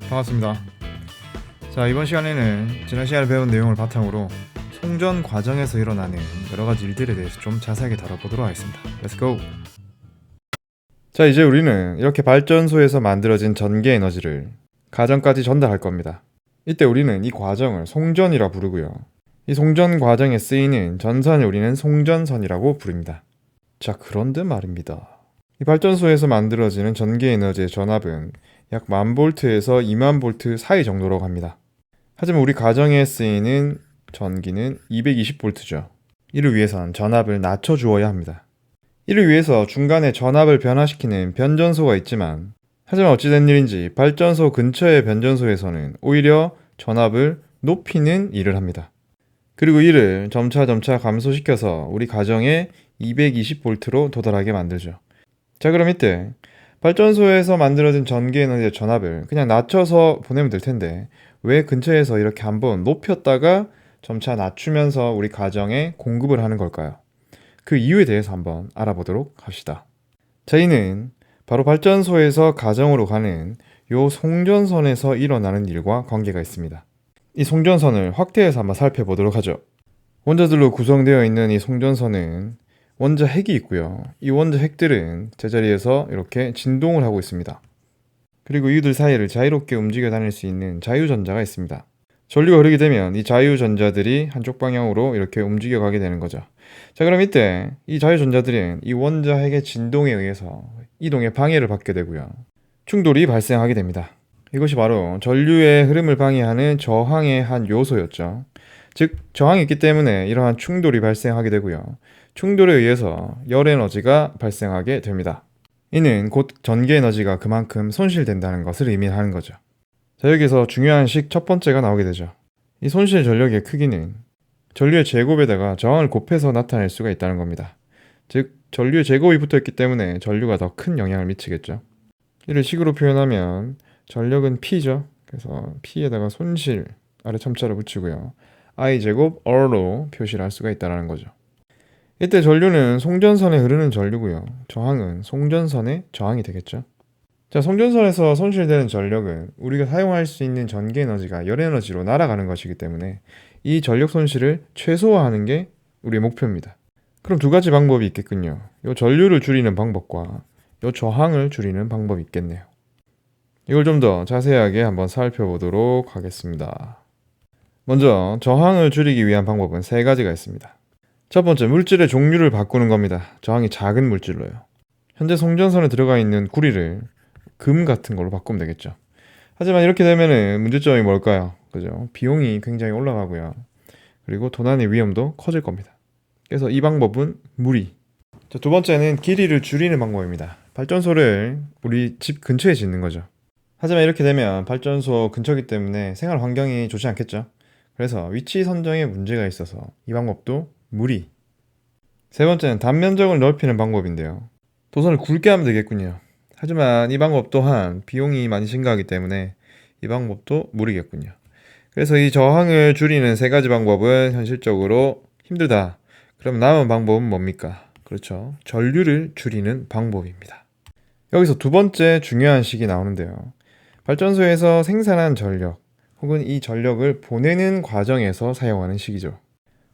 반갑습니다. 자, 이번 시간에는 지난 시간에 배운 내용을 바탕으로 송전 과정에서 일어나는 여러가지 일들에 대해서 좀 자세하게 다뤄보도록 하겠습니다. Let's go! 자, 이제 우리는 이렇게 발전소에서 만들어진 전기 에너지를 가정까지 전달할 겁니다. 이때 우리는 이 과정을 송전이라 부르고요. 이 송전 과정에 쓰이는 전선을 우리는 송전선이라고 부릅니다. 자, 그런데 말입니다. 이 발전소에서 만들어지는 전기 에너지의 전압은 약 1000V에서 20,000V 사이 정도로 갑니다. 하지만 우리 가정에 쓰이는 전기는 220V죠. 이를 위해선 전압을 낮춰주어야 합니다. 이를 위해서 중간에 전압을 변화시키는 변전소가 있지만, 하지만 어찌된 일인지 발전소 근처의 변전소에서는 오히려 전압을 높이는 일을 합니다. 그리고 이를 점차 감소시켜서 우리 가정에 220V로 도달하게 만들죠. 자, 그럼 이때 발전소에서 만들어진 전기 에너지의 전압을 그냥 낮춰서 보내면 될 텐데, 왜 근처에서 이렇게 한번 높였다가 점차 낮추면서 우리 가정에 공급을 하는 걸까요? 그 이유에 대해서 한번 알아보도록 합시다. 자, 이는 바로 발전소에서 가정으로 가는 요 송전선에서 일어나는 일과 관계가 있습니다. 이 송전선을 확대해서 한번 살펴보도록 하죠. 원자들로 구성되어 있는 이 송전선은 원자 핵이 있고요. 이 원자 핵들은 제자리에서 이렇게 진동을 하고 있습니다. 그리고 이들 사이를 자유롭게 움직여 다닐 수 있는 자유전자가 있습니다. 전류가 흐르게 되면 이 자유전자들이 한쪽 방향으로 이렇게 움직여 가게 되는 거죠. 자, 그럼 이때 이 자유전자들은 이 원자 핵의 진동에 의해서 이동에 방해를 받게 되고요. 충돌이 발생하게 됩니다. 이것이 바로 전류의 흐름을 방해하는 저항의 한 요소였죠. 즉, 저항이 있기 때문에 이러한 충돌이 발생하게 되고요. 충돌에 의해서 열 에너지가 발생하게 됩니다. 이는 곧 전기 에너지가 그만큼 손실된다는 것을 의미하는 거죠. 자, 여기서 중요한 식 첫 번째가 나오게 되죠. 이 손실 전력의 크기는 전류의 제곱에다가 저항을 곱해서 나타낼 수가 있다는 겁니다. 즉, 전류의 제곱이 붙어있기 때문에 전류가 더 큰 영향을 미치겠죠. 이를 식으로 표현하면 전력은 P죠. 그래서 P에다가 손실 아래 첨자를 붙이고요. I제곱 R로 표시를 할 수가 있다는 거죠. 이때 전류는 송전선에 흐르는 전류고요. 저항은 송전선의 저항이 되겠죠. 자, 송전선에서 손실되는 전력은 우리가 사용할 수 있는 전기 에너지가 열 에너지로 날아가는 것이기 때문에 이 전력 손실을 최소화하는 게 우리의 목표입니다. 그럼 두 가지 방법이 있겠군요. 이 전류를 줄이는 방법과 이 저항을 줄이는 방법이 있겠네요. 이걸 좀 더 자세하게 한번 살펴보도록 하겠습니다. 먼저 저항을 줄이기 위한 방법은 세 가지가 있습니다. 첫 번째, 물질의 종류를 바꾸는 겁니다. 저항이 작은 물질로요. 현재 송전선에 들어가 있는 구리를 금 같은 걸로 바꾸면 되겠죠. 하지만 이렇게 되면은 문제점이 뭘까요? 그죠? 비용이 굉장히 올라가고요. 그리고 도난의 위험도 커질 겁니다. 그래서 이 방법은 무리. 자, 두 번째는 길이를 줄이는 방법입니다. 발전소를 우리 집 근처에 짓는 거죠. 하지만 이렇게 되면 발전소 근처이기 때문에 생활 환경이 좋지 않겠죠. 그래서 위치 선정에 문제가 있어서 이 방법도 무리. 세 번째는 단면적을 넓히는 방법인데요. 도선을 굵게 하면 되겠군요. 하지만 이 방법 또한 비용이 많이 증가하기 때문에 이 방법도 무리겠군요. 그래서 이 저항을 줄이는 세 가지 방법은 현실적으로 힘들다. 그럼 남은 방법은 뭡니까? 그렇죠. 전류를 줄이는 방법입니다. 여기서 두 번째 중요한 식이 나오는데요. 발전소에서 생산한 전력 혹은 이 전력을 보내는 과정에서 사용하는 식이죠.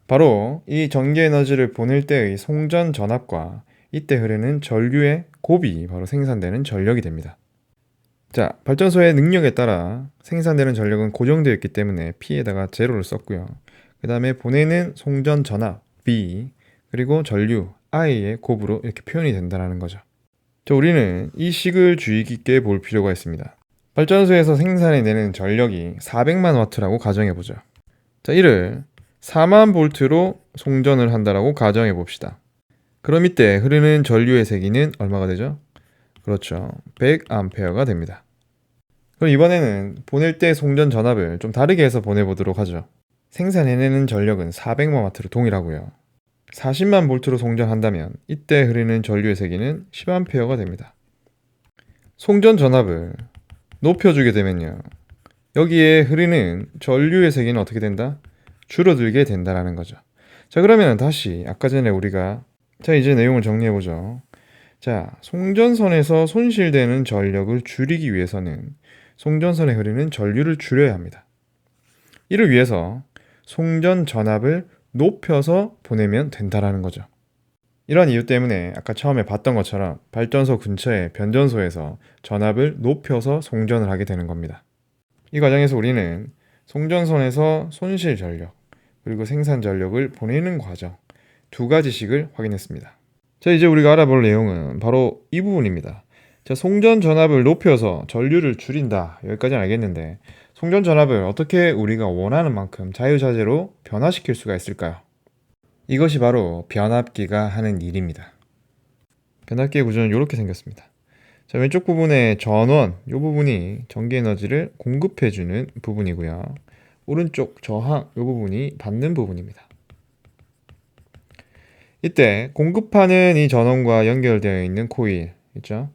바로 이 전기 에너지를 보낼 때의 송전 전압과 이때 흐르는 전류의 곱이 바로 생산되는 전력이 됩니다. 자, 발전소의 능력에 따라 생산되는 전력은 고정되어 있기 때문에 P에다가 제로를 썼고요. 그 다음에 보내는 송전 전압 B 그리고 전류 I의 곱으로 이렇게 표현이 된다는 거죠. 자, 우리는 이 식을 주의 깊게 볼 필요가 있습니다. 발전소에서 생산해내는 전력이 400만 와트라고 가정해보죠. 자, 이를 4만 볼트로 송전을 한다라고 가정해 봅시다. 그럼 이때 흐르는 전류의 세기는 얼마가 되죠? 그렇죠. 100A가 됩니다. 그럼 이번에는 보낼 때 송전 전압을 좀 다르게 해서 보내보도록 하죠. 생산해내는 전력은 400만 와트로 동일하고요. 40만 볼트로 송전한다면 이때 흐르는 전류의 세기는 10A가 됩니다. 송전 전압을 높여주게 되면요. 여기에 흐르는 전류의 세기는 어떻게 된다? 줄어들게 된다라는 거죠. 자, 그러면 다시 아까 전에 우리가 이제 내용을 정리해보죠. 자, 송전선에서 손실되는 전력을 줄이기 위해서는 송전선에 흐르는 전류를 줄여야 합니다. 이를 위해서 송전 전압을 높여서 보내면 된다라는 거죠. 이런 이유 때문에 아까 처음에 봤던 것처럼 발전소 근처의 변전소에서 전압을 높여서 송전을 하게 되는 겁니다. 이 과정에서 우리는 송전선에서 손실 전력 그리고 생산 전력을 보내는 과정 두 가지씩을 확인했습니다. 자, 이제 우리가 알아볼 내용은 바로 이 부분입니다. 자, 송전 전압을 높여서 전류를 줄인다. 여기까지는 알겠는데 송전 전압을 어떻게 우리가 원하는 만큼 자유자재로 변화시킬 수가 있을까요? 이것이 바로 변압기가 하는 일입니다. 변압기의 구조는 이렇게 생겼습니다. 자, 왼쪽 부분의 전원, 이 부분이 전기 에너지를 공급해주는 부분이고요. 오른쪽 저항, 이 부분이 받는 부분입니다. 이때 공급하는 이 전원과 연결되어 있는 코일, 있죠?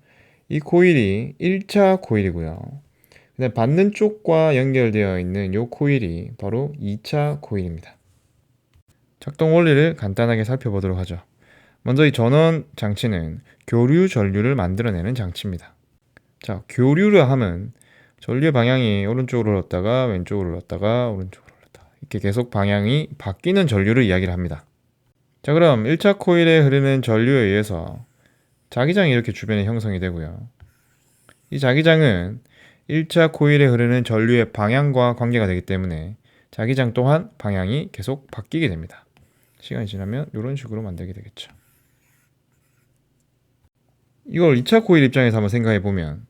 이 코일이 1차 코일이고요. 그다음 받는 쪽과 연결되어 있는 이 코일이 바로 2차 코일입니다. 작동 원리를 간단하게 살펴보도록 하죠. 먼저 이 전원 장치는 교류 전류를 만들어내는 장치입니다. 자, 교류를 하면 전류의 방향이 오른쪽으로 흘렀다가 왼쪽으로 흘렀다가 오른쪽으로 흘렀다가 이렇게 계속 방향이 바뀌는 전류를 이야기를 합니다. 자, 그럼 1차 코일에 흐르는 전류에 의해서 자기장이 이렇게 주변에 형성이 되고요. 이 자기장은 1차 코일에 흐르는 전류의 방향과 관계가 되기 때문에 자기장 또한 방향이 계속 바뀌게 됩니다. 시간이 지나면 이런 식으로 만들게 되겠죠. 이걸 2차 코일 입장에서 한번 생각해 보면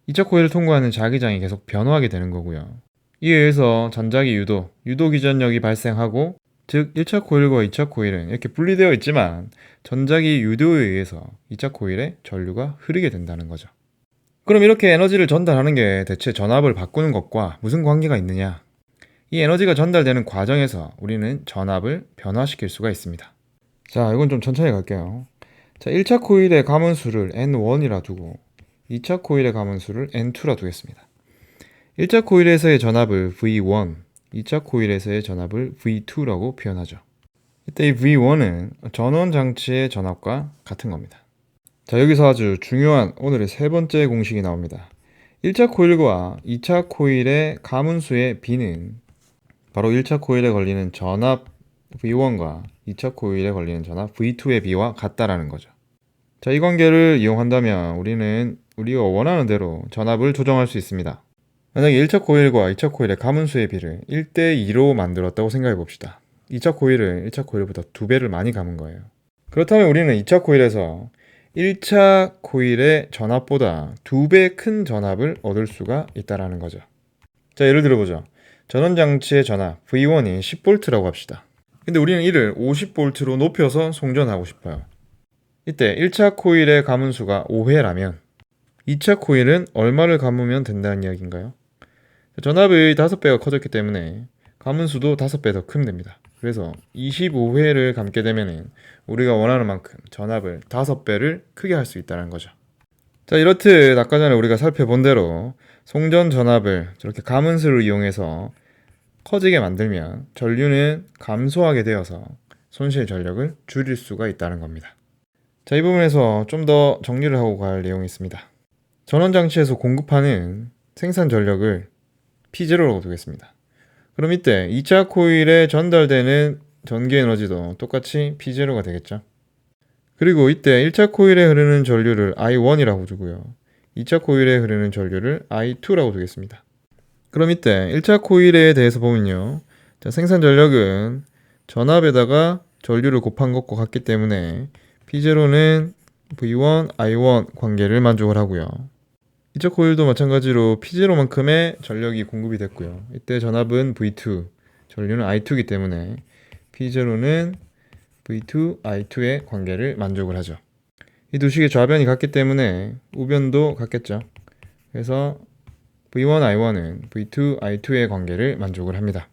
2차 코일을 통과하는 자기장이 계속 변화하게 되는 거고요. 이에 의해서 전자기 유도 기전력이 발생하고 즉 1차 코일과 2차 코일은 이렇게 분리되어 있지만 전자기 유도에 의해서 2차 코일에 전류가 흐르게 된다는 거죠. 그럼 이렇게 에너지를 전달하는 게 대체 전압을 바꾸는 것과 무슨 관계가 있느냐? 이 에너지가 전달되는 과정에서 우리는 전압을 변화시킬 수가 있습니다. 자, 이건 좀 천천히 갈게요. 자, 1차 코일의 가문수를 N1이라 두고 2차 코일의 가문수를 N2라 두겠습니다. 1차 코일에서의 전압을 V1, 2차 코일에서의 전압을 V2라고 표현하죠. 이때 이 V1은 전원 장치의 전압과 같은 겁니다. 자, 여기서 아주 중요한 오늘의 세 번째 공식이 나옵니다. 1차 코일과 2차 코일의 가문수의 B는 바로 1차 코일에 걸리는 전압 V1과 2차 코일에 걸리는 전압 V2의 B와 같다라는 거죠. 자, 이 관계를 이용한다면 우리는 우리가 원하는 대로 전압을 조정할 수 있습니다. 만약에 1차 코일과 2차 코일의 가문수의 비를 1대2로 만들었다고 생각해 봅시다. 2차 코일은 1차 코일보다 2배를 많이 감은 거예요. 그렇다면 우리는 2차 코일에서 1차 코일의 전압보다 2배 큰 전압을 얻을 수가 있다는 거죠. 자, 예를 들어보죠. 전원장치의 전압 V1이 10V라고 합시다. 근데 우리는 이를 50V로 높여서 송전하고 싶어요. 이때 1차 코일의 가문수가 5회라면 2차 코일은 얼마를 감으면 된다는 이야기인가요? 전압의 5배가 커졌기 때문에 가문수도 5배 더 크면 됩니다. 그래서 25회를 감게 되면 우리가 원하는 만큼 전압을 5배를 크게 할 수 있다는 거죠. 자, 이렇듯 아까 전에 우리가 살펴본 대로 송전 전압을 저렇게 가문수를 이용해서 커지게 만들면 전류는 감소하게 되어서 손실 전력을 줄일 수가 있다는 겁니다. 자, 이 부분에서 좀 더 정리를 하고 갈 내용이 있습니다. 전원장치에서 공급하는 생산 전력을 P0라고 두겠습니다. 그럼 이때 2차 코일에 전달되는 전기 에너지도 똑같이 P0가 되겠죠. 그리고 이때 1차 코일에 흐르는 전류를 I1이라고 두고요. 2차 코일에 흐르는 전류를 I2라고 두겠습니다. 그럼 이때 1차 코일에 대해서 보면요. 자, 생산 전력은 전압에다가 전류를 곱한 것과 같기 때문에 P0는 V1, I1 관계를 만족을 하고요. 2차 코일도 마찬가지로 P0만큼의 전력이 공급이 됐고요. 이때 전압은 V2, 전류는 I2이기 때문에 P0는 V2, I2의 관계를 만족을 하죠. 이 두 식의 좌변이 같기 때문에 우변도 같겠죠. 그래서 V1, I1은 V2, I2의 관계를 만족을 합니다.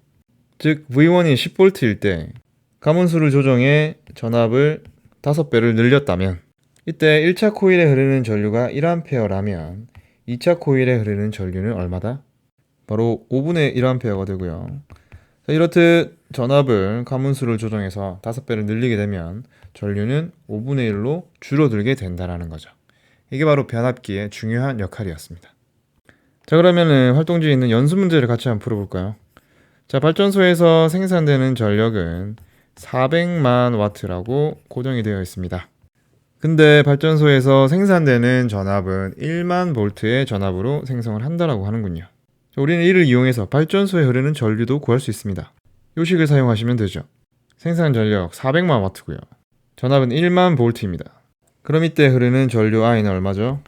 즉 V1이 10V일 때 가문수를 조정해 전압을 5배를 늘렸다면 이때 1차 코일에 흐르는 전류가 1A라면 2차 코일에 흐르는 전류는 얼마다? 바로 5분의 1A가 되고요. 자, 이렇듯 전압을 가문수를 조정해서 5배를 늘리게 되면 전류는 5분의 1로 줄어들게 된다는 거죠. 이게 바로 변압기의 중요한 역할이었습니다. 자, 그러면은 활동지에 있는 연수 문제를 같이 한번 풀어볼까요? 자, 발전소에서 생산되는 전력은 400만 와트라고 고정이 되어 있습니다. 근데 발전소에서 생산되는 전압은 1만 볼트의 전압으로 생성을 한다라고 하는군요. 자, 우리는 이를 이용해서 발전소에 흐르는 전류도 구할 수 있습니다. 요식을 사용하시면 되죠. 생산 전력 400만 와트고요. 전압은 1만 볼트입니다. 그럼 이때 흐르는 전류 I는 얼마죠?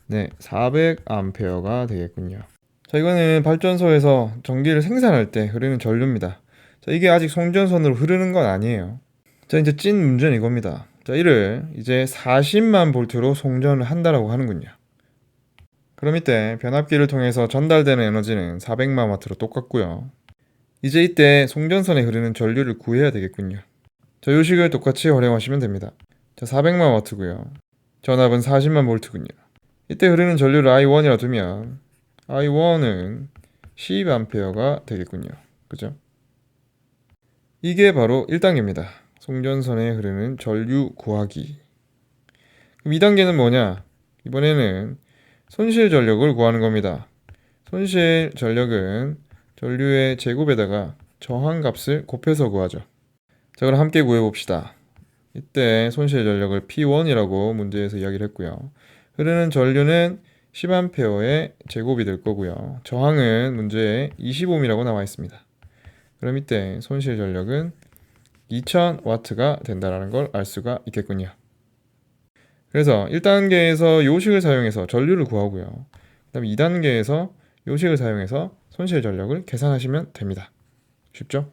네, 400암페어가 되겠군요. 자, 이거는 발전소에서 전기를 생산할 때 흐르는 전류입니다. 자, 이게 아직 송전선으로 흐르는 건 아니에요. 자, 이제 찐 문제는 이겁니다. 자, 이를 이제 40만 볼트로 송전을 한다라고 하는군요. 그럼 이때 변압기를 통해서 전달되는 에너지는 400만 와트로 똑같고요. 이제 이때 송전선에 흐르는 전류를 구해야 되겠군요. 자, 요식을 똑같이 활용하시면 됩니다. 자, 400만 와트고요. 전압은 40만 볼트군요. 이때 흐르는 전류를 I1이라 두면 I1은 10암페어가 되겠군요. 그죠? 이게 바로 1단계입니다. 송전선에 흐르는 전류 구하기. 그럼 2단계는 뭐냐? 이번에는 손실 전력을 구하는 겁니다. 손실 전력은 전류의 제곱에다가 저항값을 곱해서 구하죠. 자, 그럼 함께 구해봅시다. 이때 손실 전력을 P1이라고 문제에서 이야기를 했고요. 흐르는 전류는 10A의 제곱이 될 거고요. 저항은 문제에 20ohm이라고 나와 있습니다. 그럼 이때 손실 전력은 2000W가 된다는 걸 알 수가 있겠군요. 그래서 1단계에서 요식을 사용해서 전류를 구하고요. 그 다음에 2단계에서 요식을 사용해서 손실 전력을 계산하시면 됩니다. 쉽죠?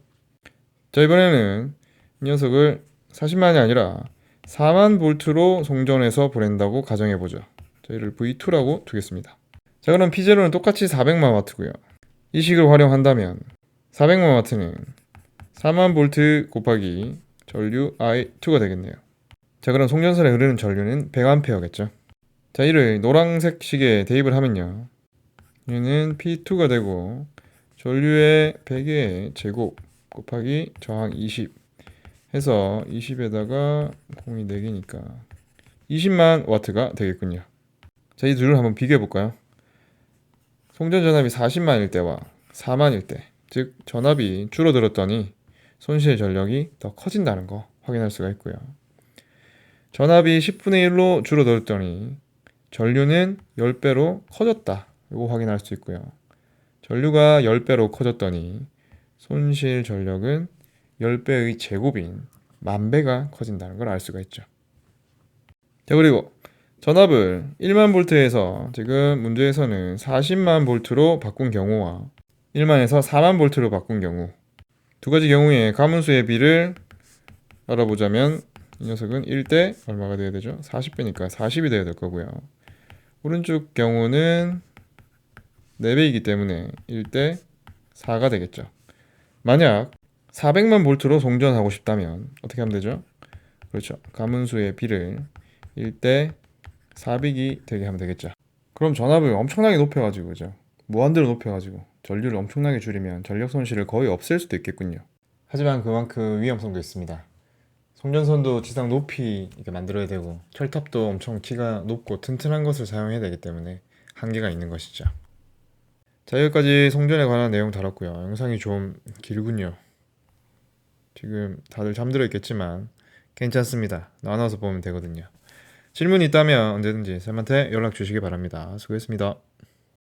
자, 이번에는 이 녀석을 40만이 아니라 4만 볼트로 송전해서 보낸다고 가정해보죠. 자, 이를 V2라고 두겠습니다. 자, 그럼 P0는 똑같이 400만 와트고요. 이 식을 활용한다면 400만 와트는 4만 볼트 곱하기 전류 I2가 되겠네요. 자, 그럼 송전선에 흐르는 전류는 100암페어겠죠. 자, 이를 노란색 식에 대입을 하면요. 얘는 P2가 되고 전류의 100의 제곱 곱하기 저항 20 해서 20에다가 공이 4개니까 20만 와트가 되겠군요. 자, 이 둘을 한번 비교해 볼까요? 송전 전압이 40만일 때와 4만일 때, 즉 전압이 줄어들었더니 손실 전력이 더 커진다는 거 확인할 수가 있고요. 전압이 10분의 1로 줄어들었더니 전류는 10배로 커졌다. 이거 확인할 수 있고요. 전류가 10배로 커졌더니 손실 전력은 10배의 제곱인 10,000배가 커진다는 걸 알 수가 있죠. 자, 그리고 전압을 1만 볼트에서 지금 문제에서는 40만 볼트로 바꾼 경우와 1만에서 4만 볼트로 바꾼 경우 두 가지 경우의 가문수의 비를 알아보자면 이 녀석은 1대 얼마가 돼야 되죠? 40배니까 40이 돼야 될 거고요. 오른쪽 경우는 4배이기 때문에 1대 4가 되겠죠. 만약 400만 볼트로 송전하고 싶다면 어떻게 하면 되죠? 그렇죠. 가문수의 비를 1대 400이 되게 하면 되겠죠. 그럼 전압을 엄청나게 높여가지고 그죠? 무한대로 높여가지고 전류를 엄청나게 줄이면 전력 손실을 거의 없앨 수도 있겠군요. 하지만 그만큼 위험성도 있습니다. 송전선도 지상 높이 이렇게 만들어야 되고 철탑도 엄청 키가 높고 튼튼한 것을 사용해야 되기 때문에 한계가 있는 것이죠. 자, 여기까지 송전에 관한 내용 다뤘고요. 영상이 좀 길군요. 지금 다들 잠들어 있겠지만 괜찮습니다. 나눠서 보면 되거든요. 질문이 있다면 언제든지 쌤한테 연락 주시기 바랍니다. 수고했습니다.